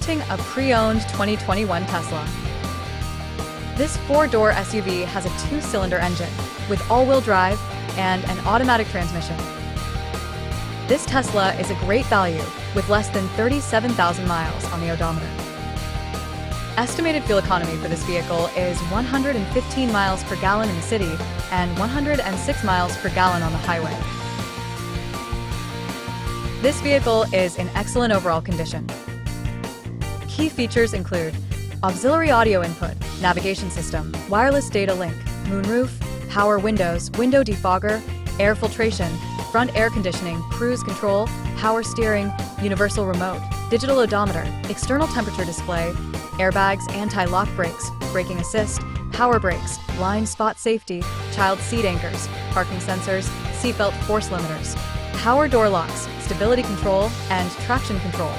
Presenting a pre-owned 2021 Tesla. This four-door SUV has a two-cylinder engine with all-wheel drive and an automatic transmission. This Tesla is a great value with less than 37,000 miles on the odometer. Estimated fuel economy for this vehicle is 115 miles per gallon in the city and 106 miles per gallon on the highway. This vehicle is in excellent overall condition. Key features include auxiliary audio input, navigation system, wireless data link, moonroof, power windows, window defogger, air filtration, front air conditioning, cruise control, power steering, universal remote, digital odometer, external temperature display, airbags, anti-lock brakes, braking assist, power brakes, blind spot safety, child seat anchors, parking sensors, seatbelt force limiters, power door locks, stability control, and traction control.